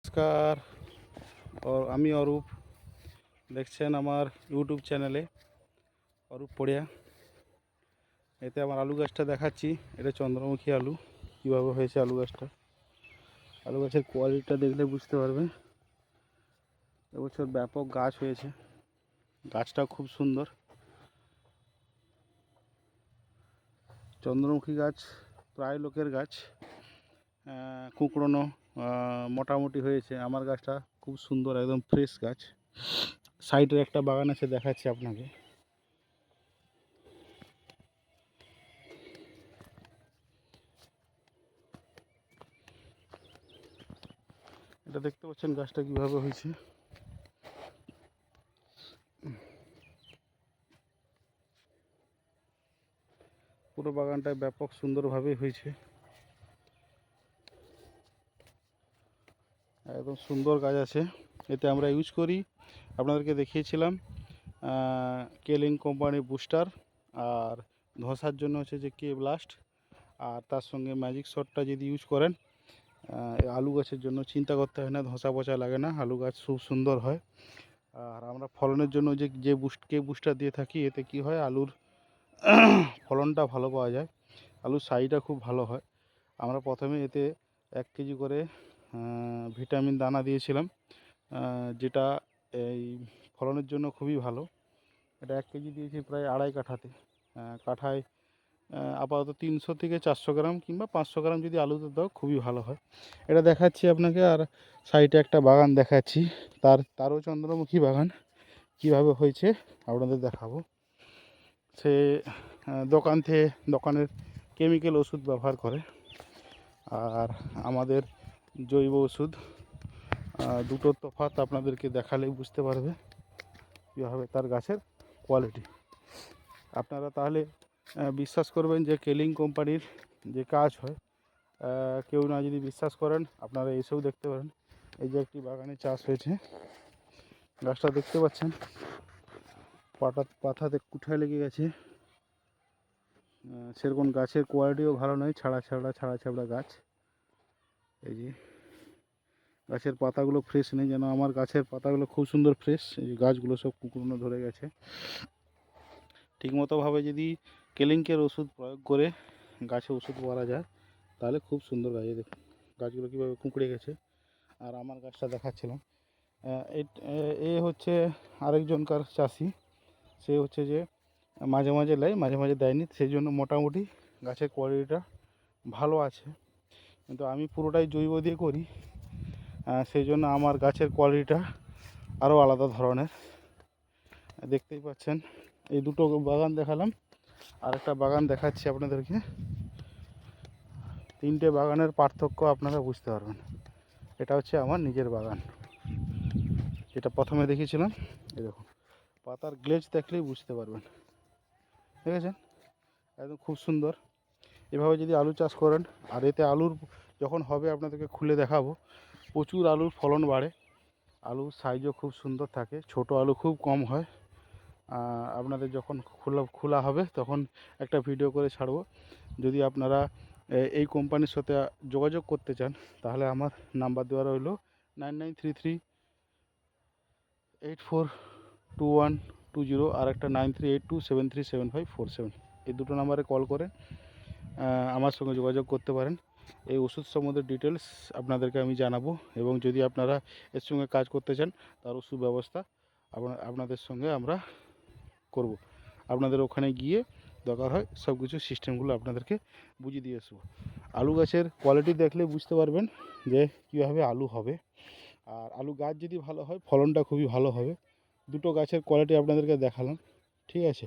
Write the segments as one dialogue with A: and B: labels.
A: নমস্কার। আমি অরূপ, দেখছেন আমার ইউটিউব চ্যানেলে অরূপ পড়িয়া। এতে আমার আলু গাছটা দেখাচ্ছি। এটা চন্দ্রমুখী আলু। কীভাবে হয়েছে আলু গাছটা, আলু গাছের কোয়ালিটিটা দেখলে বুঝতে পারবেন। এবছর ব্যাপক গাছ হয়েছে, গাছটা খুব সুন্দর। চন্দ্রমুখী গাছ প্রায় লোকের গাছ কুঁকড়োনো মোটামুটি হয়েছে। আমার গাছটা খুব সুন্দর, একদম ফ্রেশ গাছ। সাইডের একটা বাগান আছে, দেখাচ্ছি আপনাকে। এটা দেখতে পাচ্ছেন গাছটা কীভাবে হয়েছে। পুরো বাগানটায় ব্যাপক সুন্দরভাবেই হয়েছে, একদম সুন্দর গাছ আছে। এতে আমরা ইউজ করি, আপনাদেরকে দেখিয়েছিলাম কেলিং কোম্পানি বুস্টার, আর ধসার জন্য হচ্ছে যে কে ব্লাস্ট, আর তার সঙ্গে ম্যাজিক শটটা যদি ইউজ করেন আলু গাছের জন্য চিন্তা করতে হয় না, ধসা পচা লাগে না, আলু গাছ খুব সুন্দর হয়। আর আমরা ফলনের জন্য যে বুস্টার দিয়ে থাকি, এতে কি হয়, আলুর ফলনটা ভালো পাওয়া যায়, আলুর সাইজটা খুব ভালো হয়। আমরা প্রথমে এতে 1 কেজি করে ভিটামিন দানা দিয়েছিলাম, যেটা এই ফলনের জন্য খুবই ভালো। এটা 1 কেজি দিয়েছি প্রায় 2.5 কাঠাতে। কাঠায় আপাতত 300 থেকে 400 গ্রাম কিংবা 500 গ্রাম যদি আলুতে দাও খুবই ভালো হয়। এটা দেখাচ্ছি আপনাকে। আর সাইডে একটা বাগান দেখাচ্ছি, তারও চন্দ্রমুখী বাগান। কিভাবে হয়েছে আপনাদের দেখাবো। সে দোকানের কেমিক্যাল ওষুধ ব্যবহার করে, আর আমাদের জৈব ওষুধ, দুটোর তফাৎ আপনাদেরকে দেখালেই বুঝতে পারবে কীভাবে তার গাছের কোয়ালিটি। আপনারা তাহলে বিশ্বাস করবেন যে কেলিং কোম্পানির যে কাজ হয়। কেউ না যদি বিশ্বাস করেন, আপনারা এসেও দেখতে পারেন। এই যে একটি বাগানে চাষ হয়েছে, গাছটা দেখতে পাচ্ছেন, পাতাতে কুঠায় লেগে গেছে। সেরকম গাছের কোয়ালিটিও ভালো নয়, ছাড়া ছাড়া গাছ। এই যে গাছের পাতাগুলো ফ্রেশ নেই, যেন আমার গাছের পাতাগুলো খুব সুন্দর ফ্রেশ। এই যে গাছগুলো সব কুকুরনো ধরে গেছে। ঠিকমতোভাবে যদি কেলিংকের ওষুধ প্রয়োগ করে গাছে ওষুধ মারা যায়, তাহলে খুব সুন্দর গাছ। দেখুন গাছগুলো কীভাবে কুঁকড়ে গেছে। আর আমার গাছটা দেখাচ্ছিলাম, এ হচ্ছে আরেকজনকার চাষি। সে হচ্ছে যে মাঝে মাঝে নেয়, মাঝে মাঝে দেয়নি, সেই জন্য মোটামুটি গাছের কোয়ালিটিটা ভালো আছে। কিন্তু আমি পুরোটাই জৈব দিয়ে করি, সেই জন্য আমার গাছের কোয়ালিটিটা আরও আলাদা ধরনের। দেখতেই পাচ্ছেন, এই দুটো বাগান দেখালাম, আর একটা বাগান দেখাচ্ছি আপনাদেরকে। 3টে বাগানের পার্থক্য আপনারা বুঝতে পারবেন। এটা হচ্ছে আমার নিজের বাগান, যেটা প্রথমে দেখিয়েছিলাম। এই দেখুন, পাতার গ্লেজ দেখলেই বুঝতে পারবেন। দেখেছেন, একদম খুব সুন্দর। এভাবে যদি আলু চাষ করেন, আর এতে আলুর যখন হবে আপনাদেরকে খুলে দেখাবো, প্রচুর আলুর ফলন বাড়ে, আলুর সাইজও খুব সুন্দর থাকে, ছোট আলু খুব কম হয়। আপনাদের যখন খোলা হবে তখন একটা ভিডিও করে ছাড়বো। যদি আপনারা এই কোম্পানির সাথে যোগাযোগ করতে চান, তাহলে আমার নাম্বার দেওয়া রইল 9933842120, আর একটা 9382737547। এই দুটো নাম্বারে কল করে আমার সঙ্গে যোগাযোগ করতে পারেন। এই ওষুধ সম্বন্ধে ডিটেলস আপনাদেরকে আমি জানাবো, এবং যদি আপনারা এর সঙ্গে কাজ করতে চান, তার ওষুধ ব্যবস্থা আপনাদের সঙ্গে আমরা করব। আপনাদের ওখানে গিয়ে দরকার হয় সব কিছু সিস্টেমগুলো আপনাদেরকে বুঝিয়ে দিয়ে আসবো। আলু গাছের কোয়ালিটি দেখলে বুঝতে পারবেন যে কীভাবে আলু হবে। আর আলু গাছ যদি ভালো হয়, ফলনটা খুবই ভালো হবে। দুটো গাছের কোয়ালিটি আপনাদেরকে দেখালাম, ঠিক আছে।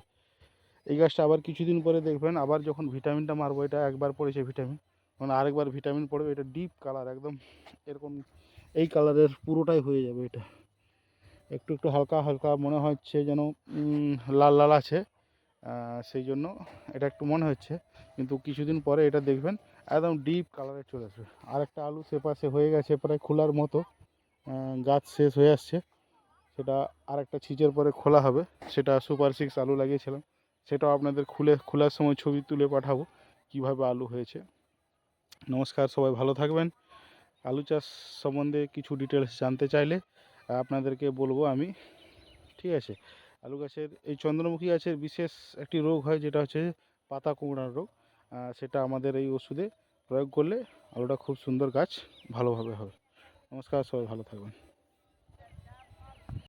A: এই গাছটা আবার কিছুদিন পরে দেখবেন, আবার যখন ভিটামিনটা মারবো, এটা একবার পড়েছে ভিটামিন, মানে আরেকবার ভিটামিন পড়বে। এটা ডিপ কালার, একদম এরকম এই কালারের পুরোটাই হয়ে যাবে। এটা একটু একটু হালকা হালকা মনে হচ্ছে যেন লাল লাল আছে, সেই জন্য এটা একটু মনে হচ্ছে। কিন্তু কিছুদিন পরে এটা দেখবেন একদম ডিপ কালারে চলে আসবে। আর একটা আলু সে পাশে হয়ে গেছে প্রায় খোলার মতো, গাছ শেষ হয়ে আসছে, সেটা আর একটা ছিচের পরে খোলা হবে। সেটা সুপার 6 আলু লাগিয়েছিলাম, সেটাও আপনাদের খোলার সময় ছবি তুলে পাঠাবো কীভাবে আলু হয়েছে। নমস্কার, সবাই ভালো থাকবেন। আলু চাষ সম্বন্ধে কিছু ডিটেলস জানতে চাইলে আপনাদেরকে বলবো আমি, ঠিক আছে। আলু গাছের এই চন্দ্রমুখী গাছের বিশেষ একটি রোগ হয়, যেটা হচ্ছে পাতা কুঁকড়ানো রোগ। সেটা আমাদের এই ওষুধে প্রয়োগ করলে আলুটা খুব সুন্দর গাছ ভালোভাবে হবে। নমস্কার, সবাই ভালো থাকবেন।